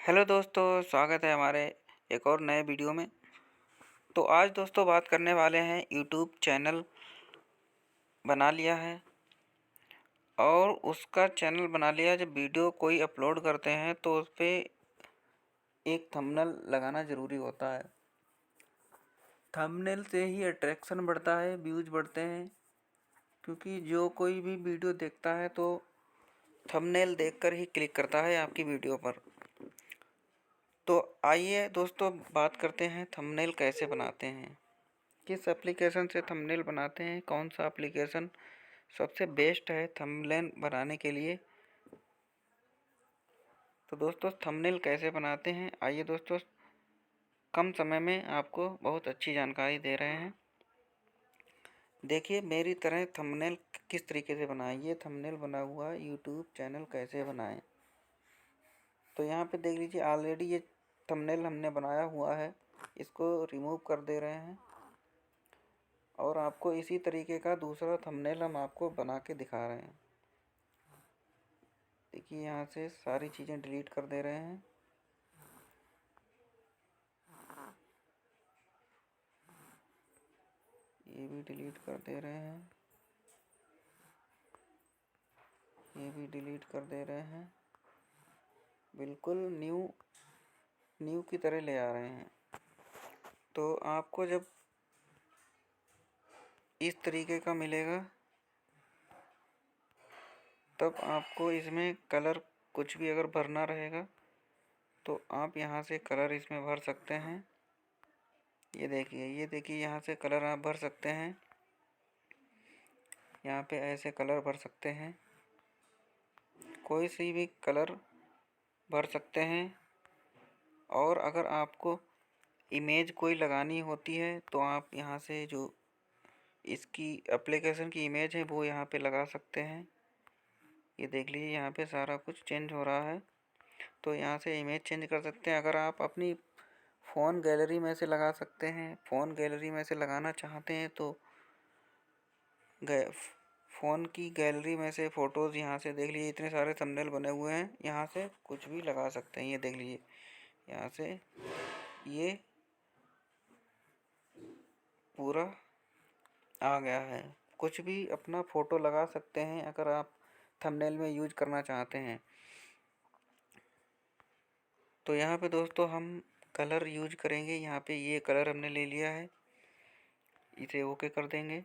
Hello दोस्तों, स्वागत है हमारे एक और नए वीडियो में। तो आज दोस्तों बात करने वाले हैं यूट्यूब चैनल बना लिया है और उसका चैनल बना लिया। जब वीडियो कोई अपलोड करते हैं तो उस पे एक थंबनेल लगाना ज़रूरी होता है। थंबनेल से ही अट्रैक्शन बढ़ता है, व्यूज़ बढ़ते हैं, क्योंकि जो कोई भी वीडियो देखता है तो थंबनेल देखकर ही क्लिक करता है आपकी वीडियो पर। तो आइए दोस्तों बात करते हैं थंबनेल कैसे बनाते हैं, किस एप्लीकेशन से थंबनेल बनाते हैं, कौन सा एप्लीकेशन सबसे बेस्ट है थंबनेल बनाने के लिए। तो दोस्तों थंबनेल कैसे बनाते हैं, आइए दोस्तों कम समय में आपको बहुत अच्छी जानकारी दे रहे हैं। देखिए मेरी तरह थंबनेल किस तरीके से बनाएं। ये थंबनेल बना हुआ यूट्यूब चैनल कैसे बनाएं। तो यहाँ पे देख लीजिए ऑलरेडी ये थंबनेल हमने बनाया हुआ है, इसको रिमूव कर दे रहे हैं और आपको इसी तरीके का दूसरा थंबनेल हम आपको बना के दिखा रहे हैं। देखिए यहाँ से सारी चीज़ें डिलीट कर दे रहे हैं। ये भी डिलीट कर दे रहे हैं, ये भी डिलीट कर दे रहे हैं। बिल्कुल न्यू की तरह ले आ रहे हैं। तो आपको जब इस तरीके का मिलेगा तब आपको इसमें कलर कुछ भी अगर भरना रहेगा तो आप यहाँ से कलर इसमें भर सकते हैं। ये देखिए यहाँ से कलर आप भर सकते हैं। यहाँ पे ऐसे कलर भर सकते हैं, कोई सी भी कलर भर सकते हैं। और अगर आपको इमेज कोई लगानी होती है तो आप यहाँ से जो इसकी एप्लीकेशन की इमेज है वो यहाँ पे लगा सकते हैं। ये देख लीजिए यहाँ पे सारा कुछ चेंज हो रहा है, तो यहाँ से इमेज चेंज कर सकते हैं। अगर आप अपनी फ़ोन गैलरी में से लगा सकते हैं, फ़ोन गैलरी में से लगाना चाहते हैं तो फ़ोन की गैलरी में से फ़ोटोज़ यहाँ से देख लीजिए, इतने सारे थंबनेल बने हुए हैं, यहाँ से कुछ भी लगा सकते हैं। ये देख लीजिए यहाँ से ये पूरा आ गया है। कुछ भी अपना फ़ोटो लगा सकते हैं अगर आप थंबनेल में यूज करना चाहते हैं। तो यहाँ पे दोस्तों हम कलर यूज करेंगे। यहाँ पे ये कलर हमने ले लिया है, इसे ओके कर देंगे।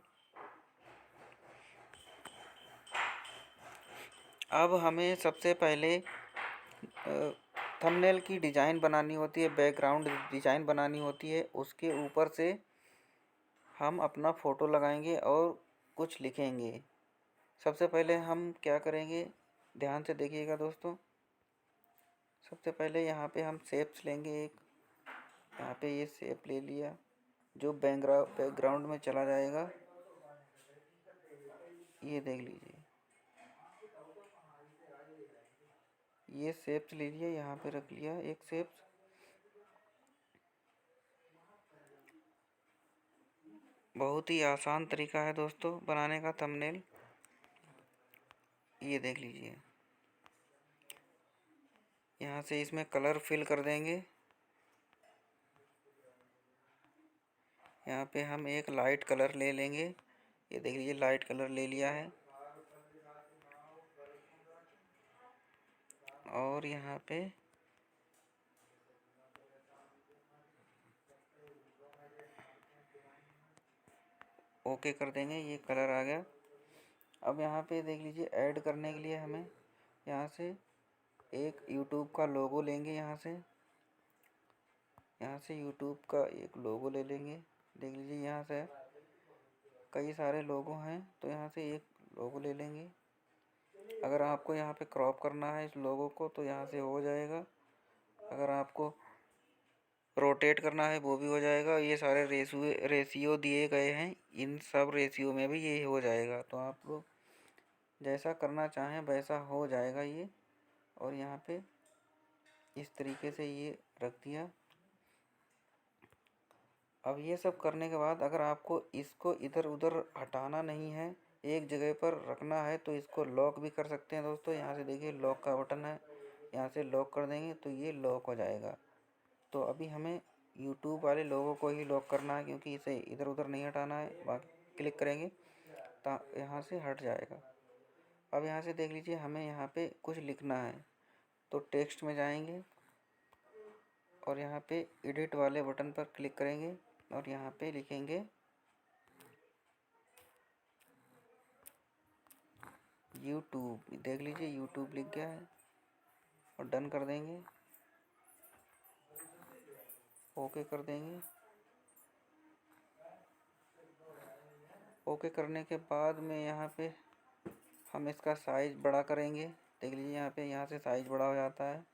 अब हमें सबसे पहले थंबनेल की डिज़ाइन बनानी होती है, बैकग्राउंड डिज़ाइन बनानी होती है। उसके ऊपर से हम अपना फ़ोटो लगाएंगे और कुछ लिखेंगे। सबसे पहले हम क्या करेंगे, ध्यान से देखिएगा दोस्तों। सबसे पहले यहाँ पे हम शेप्स लेंगे एक, यहाँ पे ये शेप ले लिया जो बैकग्राउंड में चला जाएगा। ये देख लीजिए, ये शेप्स ले लिया, यहाँ पे रख लिया एक शेप्स। बहुत ही आसान तरीका है दोस्तों बनाने का थंबनेल। ये देख लीजिए, यहाँ से इसमें कलर फिल कर देंगे। यहाँ पे हम एक लाइट कलर ले लेंगे। ये देख लीजिए लाइट कलर ले लिया है। और यहाँ पे ओके कर देंगे, ये कलर आ गया। अब यहाँ पे देख लीजिए ऐड करने के लिए हमें यहाँ से एक यूट्यूब का लोगो लेंगे। यहाँ से यूट्यूब का एक लोगो ले लेंगे। देख लीजिए यहाँ से कई सारे लोगो हैं, तो यहाँ से एक लोगो ले लेंगे। अगर आपको यहाँ पे क्रॉप करना है इस लोगो को तो यहाँ से हो जाएगा। अगर आपको रोटेट करना है वो भी हो जाएगा। ये सारे रेशियो दिए गए हैं, इन सब रेशियो में भी ये हो जाएगा। तो आप लोग जैसा करना चाहें वैसा हो जाएगा ये। और यहाँ पे इस तरीके से ये रख दिया। अब ये सब करने के बाद अगर आपको इसको इधर उधर हटाना नहीं है, एक जगह पर रखना है, तो इसको लॉक भी कर सकते हैं दोस्तों। यहाँ से देखिए लॉक का बटन है, यहाँ से लॉक कर देंगे तो ये लॉक हो जाएगा। तो अभी हमें यूट्यूब वाले लोगों को ही लॉक करना है, क्योंकि इसे इधर उधर नहीं हटाना है। बाकी क्लिक करेंगे तो यहाँ से हट जाएगा। अब यहाँ से देख लीजिए, हमें यहाँ पे कुछ लिखना है तो टेक्स्ट में जाएंगे और यहाँ पे एडिट वाले बटन पर क्लिक करेंगे और यहाँ पे लिखेंगे यूट्यूब। देख लीजिए यूट्यूब लिख गया है और डन कर देंगे, ओके कर देंगे। ओके करने के बाद में यहाँ पे हम इसका साइज़ बड़ा करेंगे। देख लीजिए यहाँ से साइज़ बड़ा हो जाता है।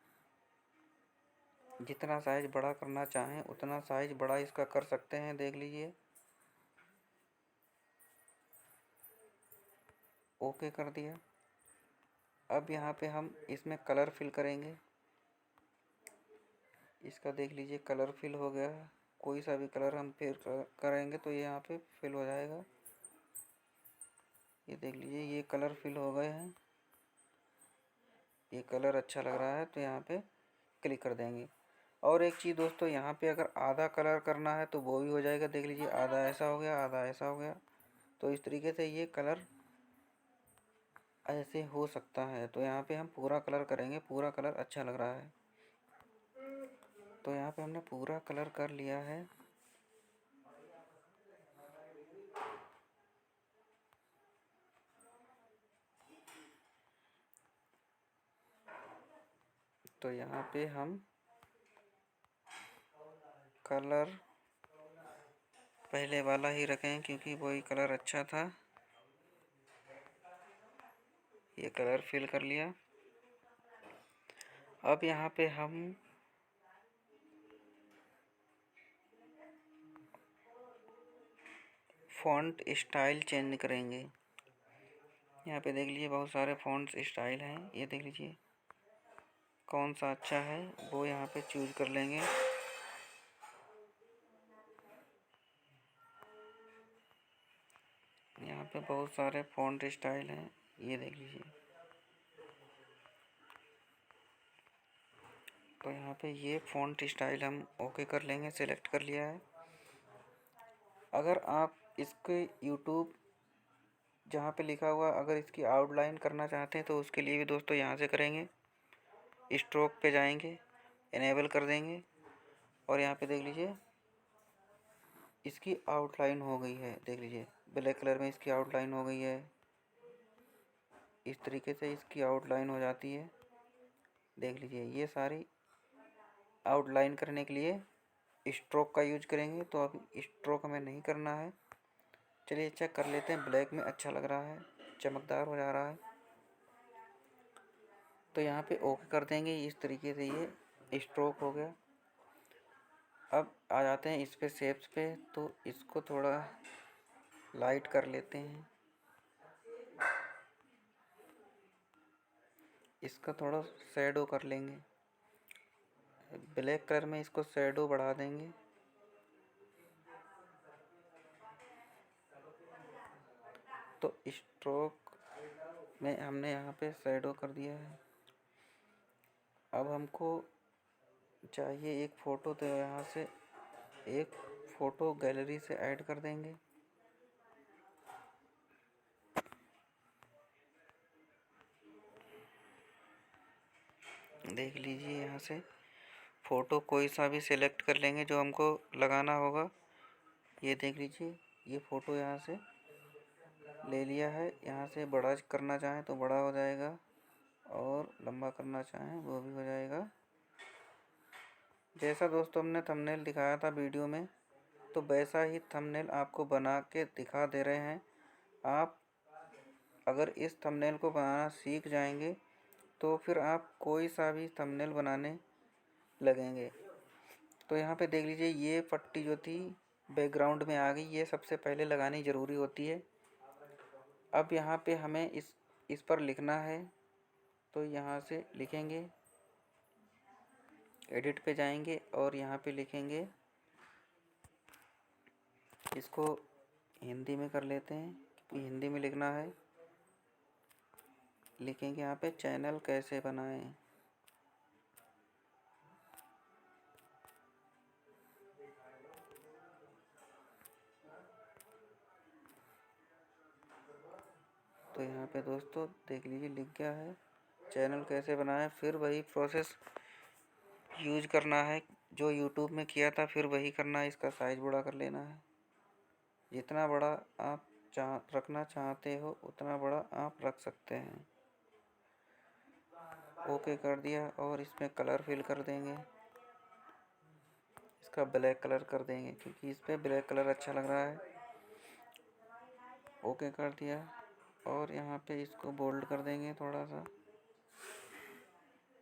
जितना साइज़ बड़ा करना चाहें उतना साइज़ बड़ा इसका कर सकते हैं। देख लीजिए ओके कर दिया। अब यहाँ पे हम इसमें कलर फिल करेंगे। इसका देख लीजिए कलर फिल हो गया। कोई सा भी कलर हम फिर करेंगे तो ये यहाँ पे फिल हो जाएगा। ये देख लीजिए ये कलर फिल हो गए हैं। ये कलर अच्छा लग रहा है तो यहाँ पे क्लिक कर देंगे। और एक चीज़ दोस्तों, यहाँ पे अगर आधा कलर करना है तो वो भी हो जाएगा। देख लीजिए आधा ऐसा हो गया, आधा ऐसा हो गया। तो इस तरीके से ये कलर ऐसे हो सकता है। तो यहाँ पे हम पूरा कलर करेंगे। पूरा कलर अच्छा लग रहा है तो यहाँ पे हमने पूरा कलर कर लिया है। तो यहाँ पे हम कलर पहले वाला ही रखें क्योंकि वही कलर अच्छा था। ये कलर फिल कर लिया। अब यहाँ पे हम फ़ॉन्ट स्टाइल चेंज करेंगे। यहाँ पे देख लीजिए बहुत सारे फ़ॉन्ट स्टाइल हैं। ये देख लीजिए कौन सा अच्छा है वो यहाँ पे चूज़ कर लेंगे। यहाँ पे बहुत सारे फ़ॉन्ट स्टाइल हैं। ये देख लीजिए। तो यहाँ पे ये फ़ॉन्ट स्टाइल हम ओके कर लेंगे। सेलेक्ट कर लिया है। अगर आप इसके यूट्यूब जहाँ पे लिखा हुआ अगर इसकी आउटलाइन करना चाहते हैं तो उसके लिए भी दोस्तों यहाँ से करेंगे, स्ट्रोक पे जाएंगे, इनेबल कर देंगे और यहाँ पे देख लीजिए इसकी आउटलाइन हो गई है। देख लीजिए ब्लैक कलर में इसकी आउटलाइन हो गई है। इस तरीके से इसकी आउटलाइन हो जाती है। देख लीजिए ये सारी आउटलाइन करने के लिए स्ट्रोक का यूज करेंगे। तो अब स्ट्रोक हमें नहीं करना है। चलिए चेक कर लेते हैं। ब्लैक में अच्छा लग रहा है, चमकदार हो जा रहा है। तो यहाँ पे ओके कर देंगे। इस तरीके से ये स्ट्रोक हो गया। अब आ जाते हैं इस पे शेप्स पे। तो इसको थोड़ा लाइट कर लेते हैं। इसका थोड़ा शैडो कर लेंगे। ब्लैक कलर में इसको शैडो बढ़ा देंगे। तो स्ट्रोक में हमने यहाँ पे शैडो कर दिया है। अब हमको चाहिए एक फ़ोटो, तो यहाँ से एक फ़ोटो गैलरी से ऐड कर देंगे। देख लीजिए यहाँ से फ़ोटो कोई सा भी सिलेक्ट कर लेंगे जो हमको लगाना होगा। ये देख लीजिए ये फ़ोटो यहाँ से ले लिया है। यहाँ से बड़ा करना चाहें तो बड़ा हो जाएगा और लंबा करना चाहें वो भी हो जाएगा। जैसा दोस्तों हमने थंबनेल दिखाया था वीडियो में, तो वैसा ही थंबनेल आपको बना के दिखा दे रहे हैं। आप अगर इस थंबनेल को बनाना सीख जाएंगे तो फिर आप कोई सा भी थंबनेल बनाने लगेंगे। तो यहाँ पे देख लीजिए ये पट्टी जो थी बैकग्राउंड में आ गई। ये सबसे पहले लगानी ज़रूरी होती है। अब यहाँ पे हमें इस पर लिखना है। तो यहाँ से लिखेंगे, एडिट पे जाएंगे और यहाँ पे लिखेंगे, इसको हिंदी में कर लेते हैं क्योंकि हिंदी में लिखना है। लिखेंगे यहाँ पे चैनल कैसे बनाएं। तो यहाँ पे दोस्तों देख लीजिए लिख गया है चैनल कैसे बनाए। फिर वही प्रोसेस यूज करना है जो यूट्यूब में किया था, फिर वही करना है। इसका साइज़ बड़ा कर लेना है, जितना बड़ा आप रखना चाहते हो उतना बड़ा आप रख सकते हैं। ओके कर दिया और इसमें कलर फिल कर देंगे, इसका ब्लैक कलर कर देंगे क्योंकि इस पर ब्लैक कलर अच्छा लग रहा है। ओके कर दिया और यहाँ पे इसको बोल्ड कर देंगे थोड़ा सा,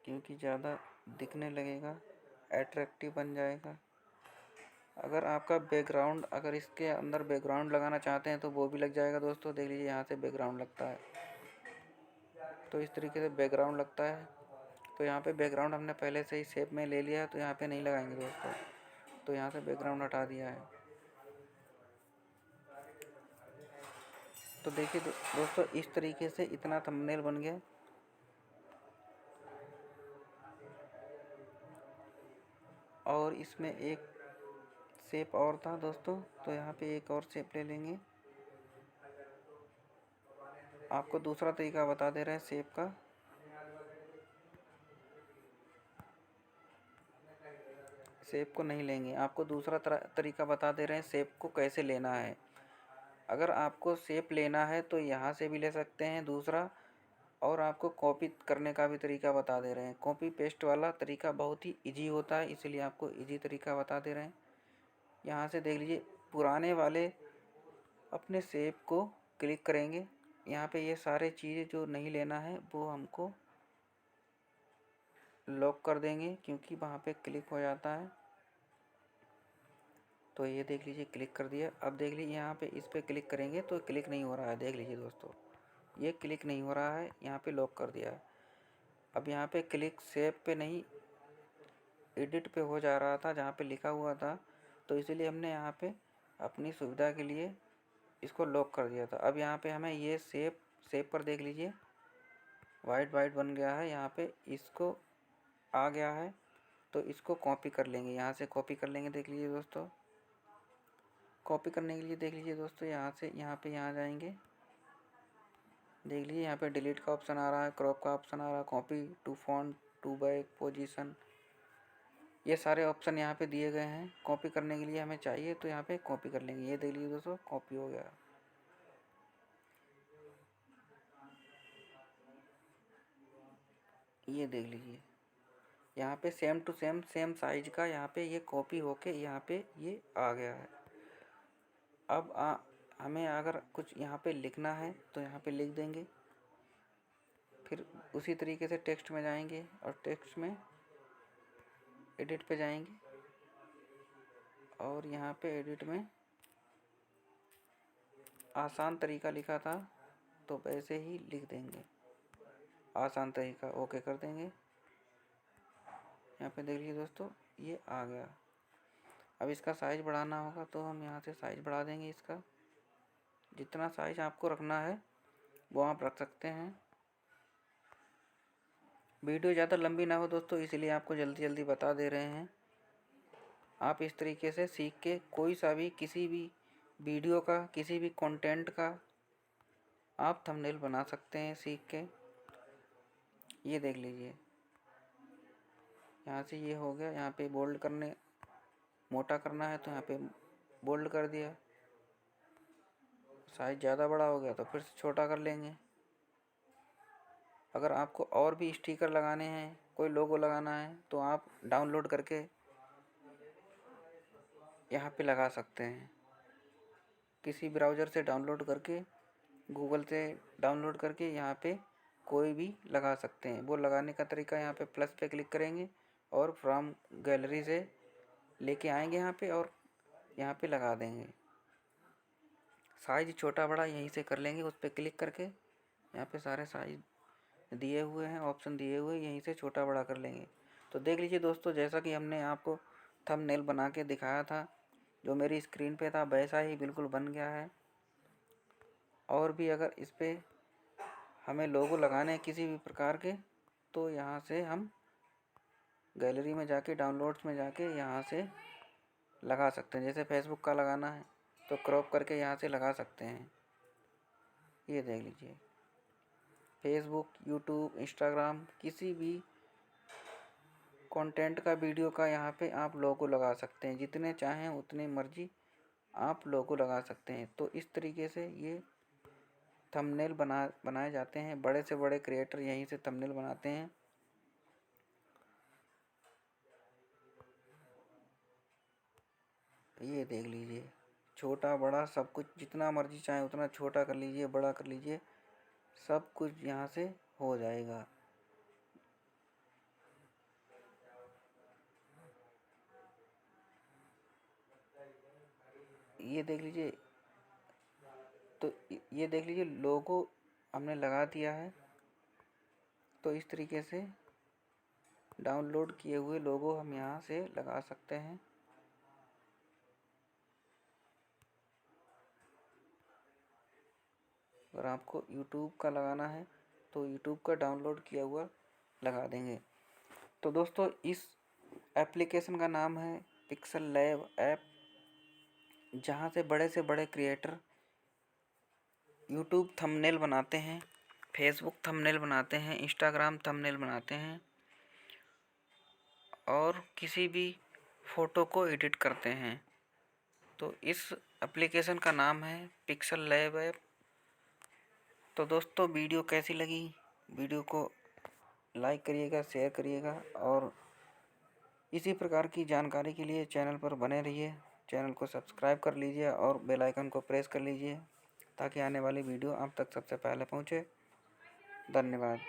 क्योंकि ज़्यादा दिखने लगेगा, अट्रैक्टिव बन जाएगा। अगर आपका बैकग्राउंड, अगर इसके अंदर बैकग्राउंड लगाना चाहते हैं तो वो भी लग जाएगा दोस्तों। देख लीजिए यहाँ से बैकग्राउंड लगता है, तो इस तरीके से बैकग्राउंड लगता है। तो यहाँ पे बैकग्राउंड हमने पहले से ही शेप में ले लिया है, तो यहाँ पे नहीं लगाएंगे दोस्तों। तो यहाँ से बैकग्राउंड हटा दिया है। तो देखिए दोस्तों इस तरीके से इतना थंबनेल बन गया। और इसमें एक शेप और था दोस्तों, तो यहाँ पे एक और शेप ले लेंगे। आपको दूसरा तरीका बता दे रहे हैं शेप का। शेप को नहीं लेंगे, आपको दूसरा तरीका बता दे रहे हैं शेप को कैसे लेना है। अगर आपको शेप लेना है तो यहाँ से भी ले सकते हैं दूसरा, और आपको कॉपी करने का भी तरीका बता दे रहे हैं। कॉपी पेस्ट वाला तरीका बहुत ही इजी होता है, इसलिए आपको इजी तरीका बता दे रहे हैं। यहाँ से देख लीजिए पुराने वाले अपने शेप को क्लिक करेंगे। यहाँ पे ये सारे चीज़ें जो नहीं लेना है वो हमको लॉक कर देंगे, क्योंकि वहाँ पे क्लिक हो जाता है। तो ये देख लीजिए क्लिक कर दिया। अब देख लीजिए यहाँ पे इस पर क्लिक करेंगे तो क्लिक नहीं हो रहा है। देख लीजिए दोस्तों ये क्लिक नहीं हो रहा है, यहाँ पे लॉक कर दिया है। अब यहाँ पे क्लिक शेप पे नहीं, एडिट पे हो जा रहा था जहाँ पे लिखा हुआ था, तो इसीलिए हमने यहाँ पे अपनी सुविधा के लिए इसको लॉक कर दिया था। अब यहाँ पे हमें ये शेप पर देख लीजिए वाइट वाइट बन गया है, यहाँ पे इसको आ गया है। तो इसको कॉपी कर लेंगे, यहाँ से कॉपी कर लेंगे। देख लीजिए दोस्तों कॉपी करने के लिए देख लीजिए दोस्तों यहाँ से यहाँ जाएंगे। देख लीजिए यहाँ पे डिलीट का ऑप्शन आ रहा है, क्रॉप का ऑप्शन आ रहा है, copy to font, to back position, ये सारे ऑप्शन यहाँ पे दिए गए हैं। कॉपी करने के लिए हमें चाहिए तो यहाँ पे कॉपी कर लेंगे। ये देख लीजिए दोस्तों कॉपी हो गया। ये देख लीजिए यहाँ पे सेम टू सेम साइज का यहाँ पे ये कॉपी होके यहाँ पे ये आ गया है। अब हमें अगर कुछ यहाँ पे लिखना है तो यहाँ पे लिख देंगे। फिर उसी तरीके से टेक्स्ट में जाएंगे और टेक्स्ट में एडिट पे जाएंगे और यहाँ पे एडिट में आसान तरीका लिखा था तो वैसे ही लिख देंगे, आसान तरीका। ओके कर देंगे। यहाँ पे देख लीजिए दोस्तों ये आ गया। अब इसका साइज़ बढ़ाना होगा तो हम यहाँ से साइज़ बढ़ा देंगे। इसका जितना साइज़ आपको रखना है वो आप रख सकते हैं। वीडियो ज़्यादा लंबी ना हो दोस्तों, इसलिए आपको जल्दी जल्दी बता दे रहे हैं। आप इस तरीके से सीख के कोई सा भी किसी भी वीडियो का, किसी भी कंटेंट का आप थंबनेल बना सकते हैं सीख के। ये देख लीजिए यहाँ से ये हो गया। यहाँ पे बोल्ड करने, मोटा करना है तो यहाँ पे बोल्ड कर दिया। साइज़ ज़्यादा बड़ा हो गया तो फिर से छोटा कर लेंगे। अगर आपको और भी स्टिकर लगाने हैं, कोई लोगो लगाना है, तो आप डाउनलोड करके यहाँ पे लगा सकते हैं। किसी ब्राउज़र से डाउनलोड करके, गूगल से डाउनलोड करके यहाँ पे कोई भी लगा सकते हैं। वो लगाने का तरीका यहाँ पे प्लस पे क्लिक करेंगे और फ्रॉम गैलरी से लेके आएंगे यहाँ पे और यहाँ पे लगा देंगे। साइज़ छोटा बड़ा यहीं से कर लेंगे, उस पर क्लिक करके। यहाँ पे सारे साइज़ दिए हुए हैं, ऑप्शन दिए हुए, यहीं से छोटा बड़ा कर लेंगे। तो देख लीजिए दोस्तों जैसा कि हमने आपको थंबनेल बना के दिखाया था, जो मेरी स्क्रीन पे था वैसा ही बिल्कुल बन गया है। और भी अगर इस पर हमें लोगो लगाने हैं किसी भी प्रकार के, तो यहाँ से हम गैलरी में जाके, डाउनलोड्स में जाके यहाँ से लगा सकते हैं। जैसे फेसबुक का लगाना है तो क्रॉप करके यहाँ से लगा सकते हैं। ये देख लीजिए। फेसबुक, यूट्यूब, इंस्टाग्राम, किसी भी कंटेंट का वीडियो का यहाँ पे आप लोगो लगा सकते हैं। जितने चाहें उतने मर्जी आप लोगो लगा सकते हैं। तो इस तरीके से ये थंबनेल बनाए जाते हैं। बड़े से बड़े क्रिएटर यहीं से थंबनेल बनाते हैं। ये देख लीजिए, छोटा बड़ा सब कुछ, जितना मर्जी चाहे उतना छोटा कर लीजिए, बड़ा कर लीजिए, सब कुछ यहाँ से हो जाएगा। ये देख लीजिए, तो ये देख लीजिए लोगो हमने लगा दिया है। तो इस तरीके से डाउनलोड किए हुए लोगो हम यहाँ से लगा सकते हैं। अगर आपको यूट्यूब का लगाना है तो यूट्यूब का डाउनलोड किया हुआ लगा देंगे। तो दोस्तों इस एप्लीकेशन का नाम है पिक्सल लैब ऐप, जहाँ से बड़े क्रिएटर यूट्यूब थंबनेल बनाते हैं, फेसबुक थंबनेल बनाते हैं, इंस्टाग्राम थंबनेल बनाते हैं और किसी भी फ़ोटो को एडिट करते हैं। तो इस एप्लीकेशन का नाम है पिक्सल लैब ऐप। तो दोस्तों वीडियो कैसी लगी? वीडियो को लाइक करिएगा, शेयर करिएगा और इसी प्रकार की जानकारी के लिए चैनल पर बने रहिए। चैनल को सब्सक्राइब कर लीजिए और बेल आइकन को प्रेस कर लीजिए ताकि आने वाली वीडियो आप तक सबसे पहले पहुँचे। धन्यवाद।